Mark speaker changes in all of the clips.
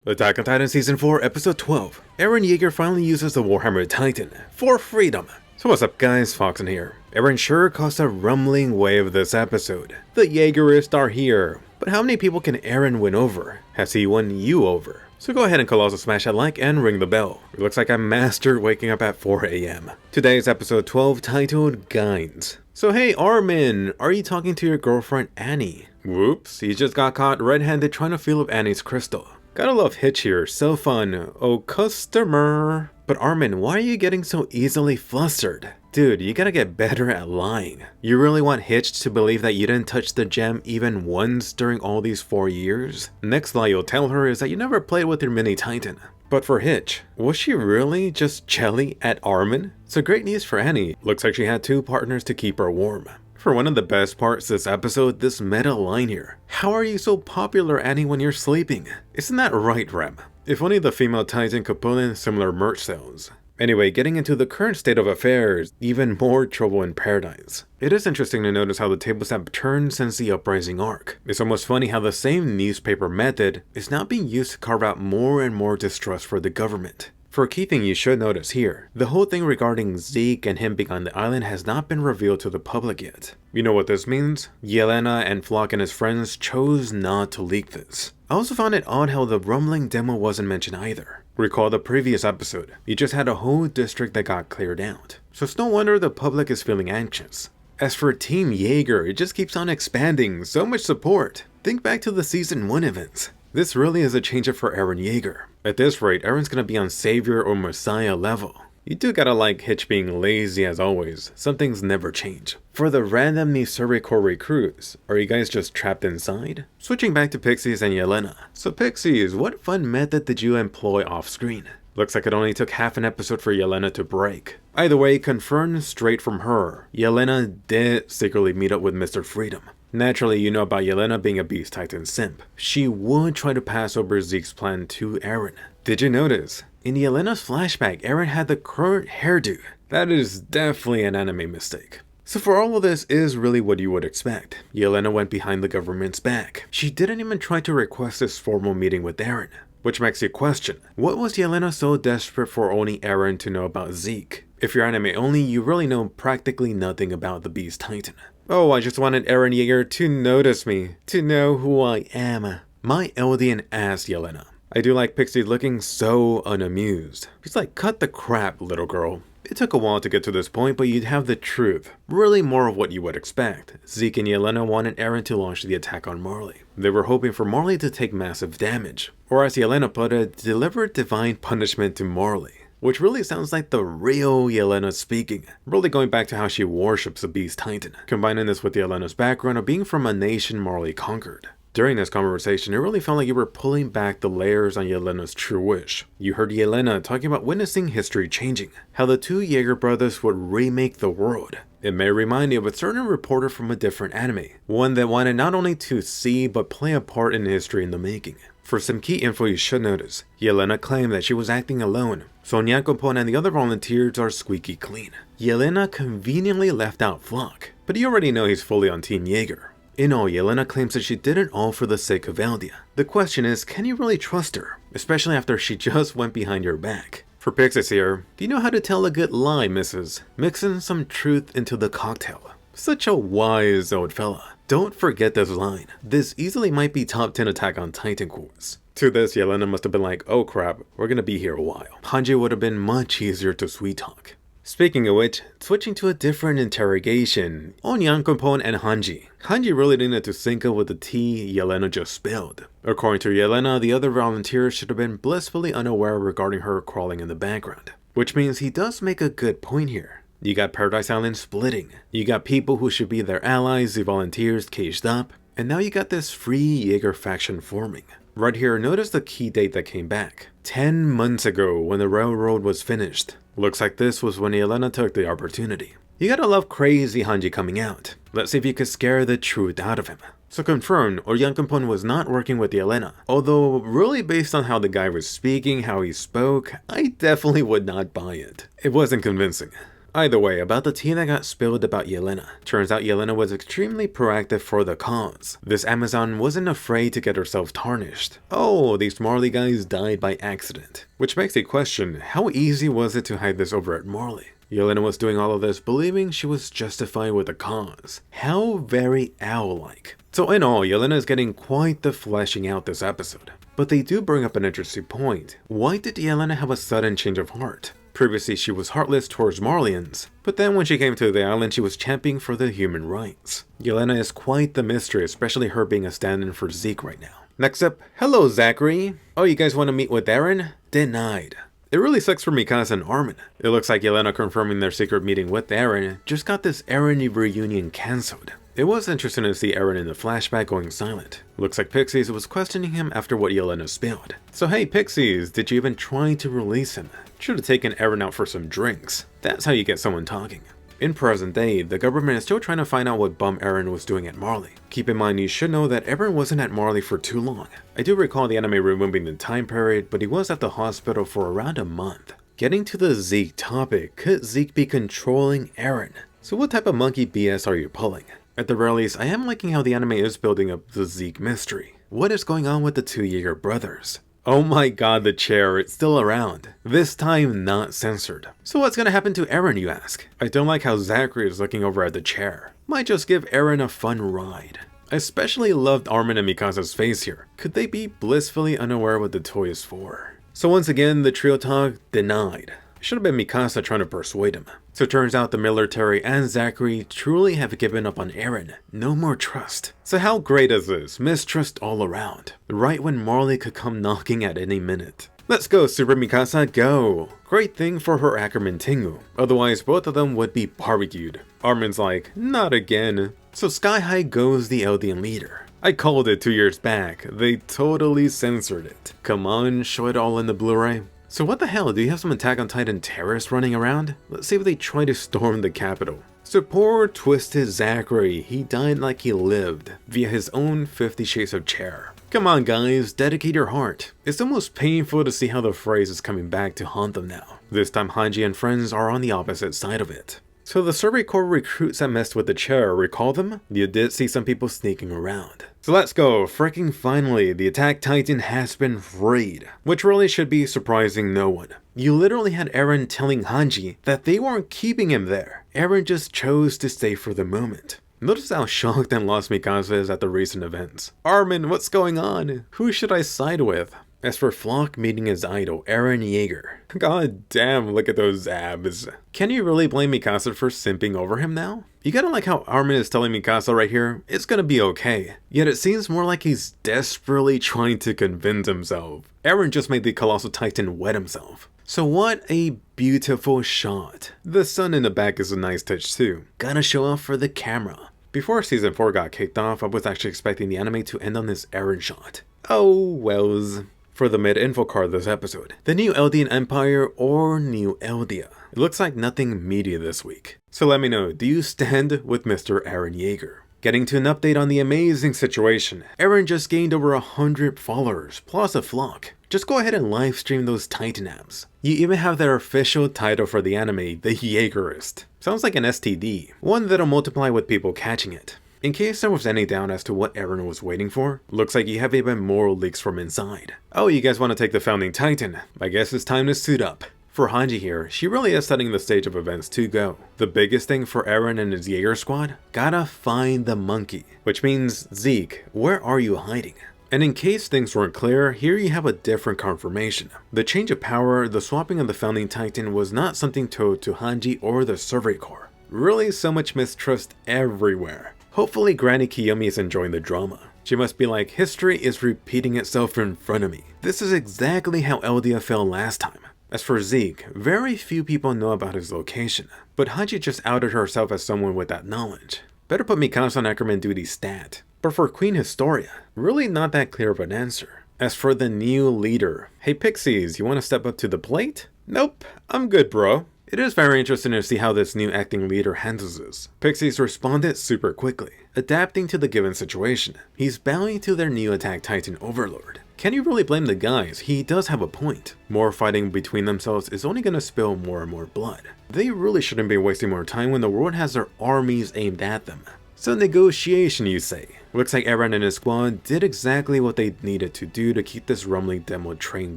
Speaker 1: Attack on Titan Season 4, Episode 12. Eren Yeager finally uses the Warhammer Titan for freedom. So what's up guys, Foxen here. Eren sure caused a rumbling wave this episode. The Jaegerists are here. But how many people can Eren win over? Has he won you over? So go ahead and colossal smash that like and ring the bell. It looks like I mastered waking up at 4 AM. Today's episode 12 titled Guides. So hey Armin, are you talking to your girlfriend Annie? Whoops, he just got caught red-handed trying to feel up Annie's crystal. Gotta love Hitch here, so fun. Oh customer. But Armin, why are you getting so easily flustered? Dude, you gotta get better at lying. You really want Hitch to believe that you didn't touch the gem even once during all these 4 years? Next lie you'll tell her is that you never played with your mini Titan. But for Hitch, was she really just jelly at Armin? So great news for Annie, looks like she had 2 partners to keep her warm. For one of the best parts this episode, this meta line here. How are you so popular, Annie, when you're sleeping? Isn't that right, Rem? If only the female Titan could pull in similar merch sales. Anyway, getting into the current state of affairs, even more trouble in paradise. It is interesting to notice how the tables have turned since the Uprising arc. It's almost funny how the same newspaper method is now being used to carve out more and more distrust for the government. For a key thing you should notice here, the whole thing regarding Zeke and him being on the island has not been revealed to the public yet. You know what this means? Yelena and Flock and his friends chose not to leak this. I also found it odd how the rumbling demo wasn't mentioned either. Recall the previous episode, you just had a whole district that got cleared out. So it's no wonder the public is feeling anxious. As for Team Yeager, it just keeps on expanding, so much support. Think back to the Season 1 events. This really is a change up for Eren Yeager. At this rate, Eren's gonna be on Savior or Messiah level. You do gotta like Hitch being lazy as always, some things never change. For the random Nisuri Corps recruits, are you guys just trapped inside? Switching back to Pixies and Yelena. So Pixies, what fun method did you employ off screen? Looks like it only took half an episode for Yelena to break. Either way, confirmed straight from her, Yelena did secretly meet up with Mr. Freedom. Naturally, you know about Yelena being a Beast Titan simp. She would try to pass over Zeke's plan to Eren. Did you notice? In Yelena's flashback, Eren had the current hairdo. That is definitely an anime mistake. So for all of this is really what you would expect. Yelena went behind the government's back. She didn't even try to request this formal meeting with Eren. Which makes you question, what was Yelena so desperate for only Eren to know about Zeke? If you're anime only, you really know practically nothing about the Beast Titan. Oh, I just wanted Eren Yeager to notice me, to know who I am. My Eldian ass, Yelena. I do like Pixie looking so unamused. He's like, cut the crap, little girl. It took a while to get to this point, but you'd have the truth. Really more of what you would expect. Zeke and Yelena wanted Eren to launch the attack on Marley. They were hoping for Marley to take massive damage. Or as Yelena put it, deliver divine punishment to Marley. Which really sounds like the real Yelena speaking, really going back to how she worships the Beast Titan, combining this with Yelena's background of being from a nation Marley conquered. During this conversation, it really felt like you were pulling back the layers on Yelena's true wish. You heard Yelena talking about witnessing history changing, how the 2 Yeager brothers would remake the world. It may remind you of a certain reporter from a different anime, one that wanted not only to see but play a part in history in the making. For some key info you should notice, Yelena claimed that she was acting alone, so Nyankopon and the other volunteers are squeaky clean. Yelena conveniently left out Flock, but you already know he's fully on Team Yeager. In all, Yelena claims that she did it all for the sake of Eldian. The question is, can you really trust her? Especially after she just went behind your back. For Pixis here, do you know how to tell a good lie, missus? Mixing some truth into the cocktail. Such a wise old fella. Don't forget this line. This easily might be top 10 Attack on Titan course. To this, Yelena must have been like, oh crap, we're gonna be here a while. Hanji would have been much easier to sweet talk. Speaking of which, switching to a different interrogation on Nyankopon and Hanji. Hanji really needed to sync up with the tea Yelena just spilled. According to Yelena, the other volunteers should have been blissfully unaware regarding her crawling in the background. Which means he does make a good point here. You got Paradise Island splitting, you got people who should be their allies, the volunteers caged up, and now you got this free Yeager faction forming. Right here, notice the key date that came back. 10 months ago when the railroad was finished. Looks like this was when Yelena took the opportunity. You gotta love crazy Hanji coming out. Let's see if you could scare the truth out of him. So confirmed, Oryankampon was not working with Yelena. Although, really based on how the guy was speaking, how he spoke, I definitely would not buy it. It wasn't convincing. Either way, about the tea that got spilled about Yelena. Turns out Yelena was extremely proactive for the cause. This Amazon wasn't afraid to get herself tarnished. Oh, these Marley guys died by accident. Which makes you question, how easy was it to hide this over at Marley? Yelena was doing all of this believing she was justified with the cause. How very owl-like. So in all, Yelena is getting quite the fleshing out this episode. But they do bring up an interesting point. Why did Yelena have a sudden change of heart? Previously, she was heartless towards Marleyans, but then when she came to the island, she was championing for the human rights. Yelena is quite the mystery, especially her being a stand-in for Zeke right now. Next up, hello Zachary. Oh, you guys want to meet with Eren? Denied. It really sucks for Mikasa and Armin. It looks like Yelena confirming their secret meeting with Eren just got this Eren reunion cancelled. It was interesting to see Eren in the flashback going silent. Looks like Pixies was questioning him after what Yelena spilled. So hey Pixies, did you even try to release him? Should have taken Eren out for some drinks. That's how you get someone talking. In present day, the government is still trying to find out what bum Eren was doing at Marley. Keep in mind, you should know that Eren wasn't at Marley for too long. I do recall the anime removing the time period, but he was at the hospital for around a month. Getting to the Zeke topic, could Zeke be controlling Eren? So what type of monkey BS are you pulling? At the very least, I am liking how the anime is building up the Zeke mystery. What is going on with the two Yeager brothers? Oh my god, the chair, it's still around. This time not censored. So what's gonna happen to Eren, you ask? I don't like how Zachary is looking over at the chair. Might just give Eren a fun ride. I especially loved Armin and Mikasa's face here. Could they be blissfully unaware what the toy is for? So once again, the trio talk denied. Should have been Mikasa trying to persuade him. So it turns out the military and Zachary truly have given up on Eren. No more trust. So how great is this? Mistrust all around. Right when Marley could come knocking at any minute. Let's go, Super Mikasa, go! Great thing for her Ackerman Tingu. Otherwise, both of them would be barbecued. Armin's like, not again. So sky high goes the Eldian leader. I called it 2 years back. They totally censored it. Come on, show it all in the Blu-ray. So what the hell, do you have some Attack on Titan terrorists running around? Let's see if they try to storm the capital. So poor twisted Zachary, he died like he lived, via his own 50 Shades of Chair. Come on guys, dedicate your heart. It's almost painful to see how the phrase is coming back to haunt them now. This time Hanji and friends are on the opposite side of it. So the Survey Corps recruits that messed with the chair, recall them? You did see some people sneaking around. So let's go, freaking finally, the Attack Titan has been freed. Which really should be surprising no one. You literally had Eren telling Hanji that they weren't keeping him there. Eren just chose to stay for the moment. Notice how shocked and lost Mikasa is at the recent events. Armin, what's going on? Who should I side with? As for Flock meeting his idol, Eren Yeager. God damn, look at those abs. Can you really blame Mikasa for simping over him now? You gotta like how Armin is telling Mikasa right here, it's gonna be okay. Yet it seems more like he's desperately trying to convince himself. Eren just made the Colossal Titan wet himself. So what a beautiful shot. The sun in the back is a nice touch too. Gotta show off for the camera. Before season 4 got kicked off, I was actually expecting the anime to end on this Eren shot. Oh wells. For the mid-info card this episode, the new Eldian Empire or New Eldia. It looks like nothing media this week. So let me know, do you stand with Mr. Eren Yeager? Getting to an update on the amazing situation. Eren just gained over 100 followers, plus a flock. Just go ahead and livestream those Titan abs. You even have their official title for the anime, the Jaegerist. Sounds like an STD, one that'll multiply with people catching it. In case there was any doubt as to what Eren was waiting for, looks like you have even more leaks from inside. Oh, you guys want to take the Founding Titan? I guess it's time to suit up. For Hanji here, she really is setting the stage of events to go. The biggest thing for Eren and his Yeager squad? Gotta find the monkey. Which means, Zeke, where are you hiding? And in case things weren't clear, here you have a different confirmation. The change of power, the swapping of the Founding Titan was not something told to Hanji or the Survey Corps. Really so much mistrust everywhere. Hopefully Granny Kiyomi is enjoying the drama. She must be like, history is repeating itself in front of me. This is exactly how Eldia fell last time. As for Zeke, very few people know about his location, but Hanji just outed herself as someone with that knowledge. Better put Mikasa on Ackerman duty stat. But for Queen Historia, really not that clear of an answer. As for the new leader, hey Pixies, you want to step up to the plate? Nope, I'm good bro. It is very interesting to see how this new acting leader handles this. Pixies responded super quickly, adapting to the given situation. He's bowing to their new Attack Titan overlord. can you really blame the guys? He does have a point. More fighting between themselves is only gonna spill more and more blood. They really shouldn't be wasting more time when the world has their armies aimed at them. So negotiation, you say? Looks like Eren and his squad did exactly what they needed to do to keep this rumbling demo train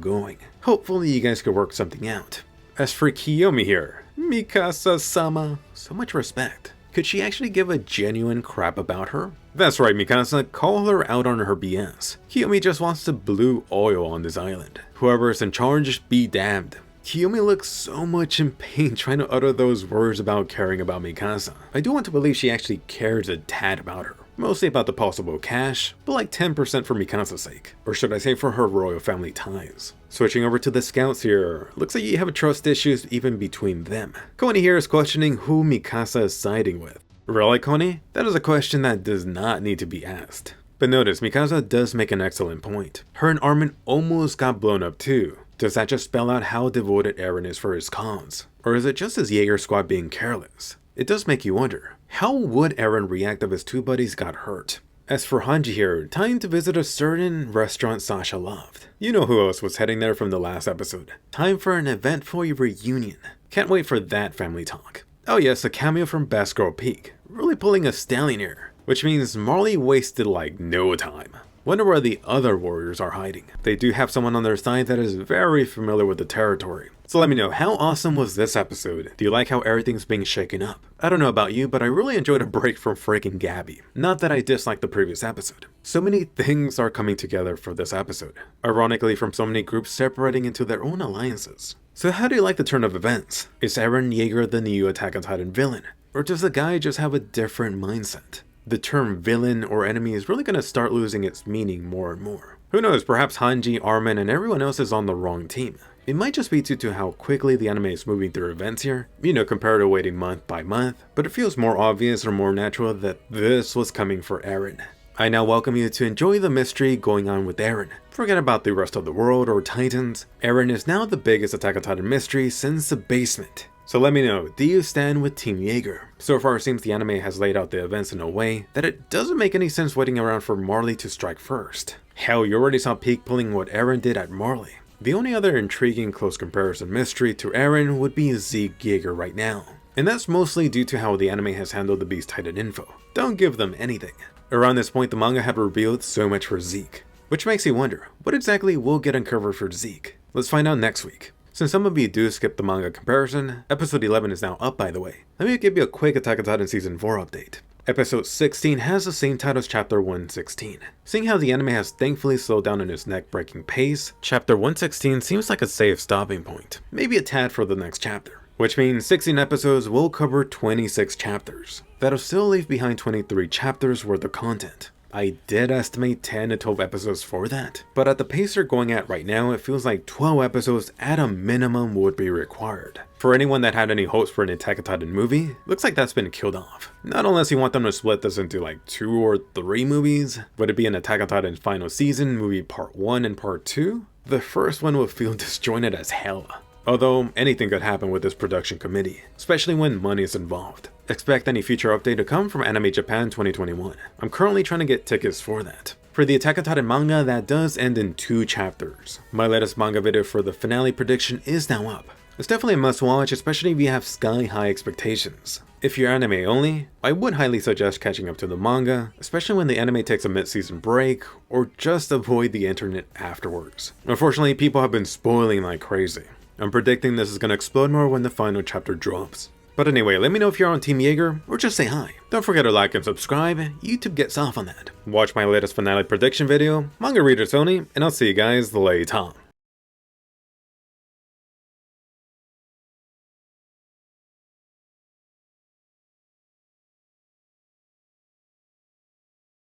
Speaker 1: going. Hopefully you guys could work something out. As for Kiyomi here, Mikasa-sama, so much respect. Could she actually give a genuine crap about her? That's right, Mikasa, call her out on her BS. Kiyomi just wants to blue oil on this island. Whoever is in charge, be damned. Kiyomi looks so much in pain trying to utter those words about caring about Mikasa. I do want to believe she actually cares a tad about her. Mostly about the possible cash, but like 10% for Mikasa's sake. Or should I say for her royal family ties. Switching over to the scouts here, looks like you have trust issues even between them. Connie here is questioning who Mikasa is siding with. Really, Connie? That is a question that does not need to be asked. But notice, Mikasa does make an excellent point. Her and Armin almost got blown up too. Does that just spell out how devoted Eren is for his cause? Or is it just his Yeager squad being careless? It does make you wonder, how would Eren react if his two buddies got hurt? As for Hanji here, time to visit a certain restaurant Sasha loved. You know who else was heading there from the last episode. Time for an eventful reunion. Can't wait for that family talk. Oh yes, a cameo from Best Girl Peak. Really pulling a stallion here. Which means Marley wasted like no time. Wonder where the other warriors are hiding. They do have someone on their side that is very familiar with the territory. So let me know, how awesome was this episode? Do you like how everything's being shaken up? I don't know about you, but I really enjoyed a break from freaking Gabby. Not that I disliked the previous episode. So many things are coming together for this episode. Ironically, from so many groups separating into their own alliances. So how do you like the turn of events? Is Eren Yeager the new Attack on Titan villain? Or does the guy just have a different mindset? The term villain or enemy is really going to start losing its meaning more and more. Who knows, perhaps Hanji, Armin, and everyone else is on the wrong team. It might just be due to how quickly the anime is moving through events here, you know, compared to waiting month by month, but it feels more obvious or more natural that this was coming for Eren. I now welcome you to enjoy the mystery going on with Eren. Forget about the rest of the world or Titans. Eren is now the biggest Attack on Titan mystery since the basement. So let me know, do you stand with Team Yeager? So far it seems the anime has laid out the events in a way that it doesn't make any sense waiting around for Marley to strike first. Hell, you already saw Peak pulling what Eren did at Marley. The only other intriguing close comparison mystery to Eren would be Zeke Yeager right now. And that's mostly due to how the anime has handled the Beast Titan info. Don't give them anything. Around this point the manga had revealed so much for Zeke. Which makes you wonder, what exactly will get uncovered for Zeke? Let's find out next week. Since some of you do skip the manga comparison, episode 11 is now up by the way. Let me give you a quick Attack on Titan Season 4 update. Episode 16 has the same title as Chapter 116. Seeing how the anime has thankfully slowed down in its neck-breaking pace, Chapter 116 seems like a safe stopping point. Maybe a tad for the next chapter. Which means 16 episodes will cover 26 chapters. That'll still leave behind 23 chapters worth of content. I did estimate 10 to 12 episodes for that, but at the pace they're going at right now, it feels like 12 episodes at a minimum would be required. For anyone that had any hopes for an Attack on Titan movie, looks like that's been killed off. Not unless you want them to split this into like 2 or 3 movies. Would it be an Attack on Titan final season, movie part 1 and part 2? The first one would feel disjointed as hell. Although, anything could happen with this production committee, especially when money is involved. Expect any future update to come from Anime Japan 2021. I'm currently trying to get tickets for that. For the Attack on Titan manga, that does end in 2 chapters. My latest manga video for the finale prediction is now up. It's definitely a must watch, especially if you have sky-high expectations. If you're anime only, I would highly suggest catching up to the manga, especially when the anime takes a mid-season break, or just avoid the internet afterwards. Unfortunately, people have been spoiling like crazy. I'm predicting this is going to explode more when the final chapter drops. But anyway, let me know if you're on Team Yeager, or just say hi. Don't forget to like and subscribe, YouTube gets off on that. Watch my latest finale prediction video, manga readers only, and I'll see you guys later.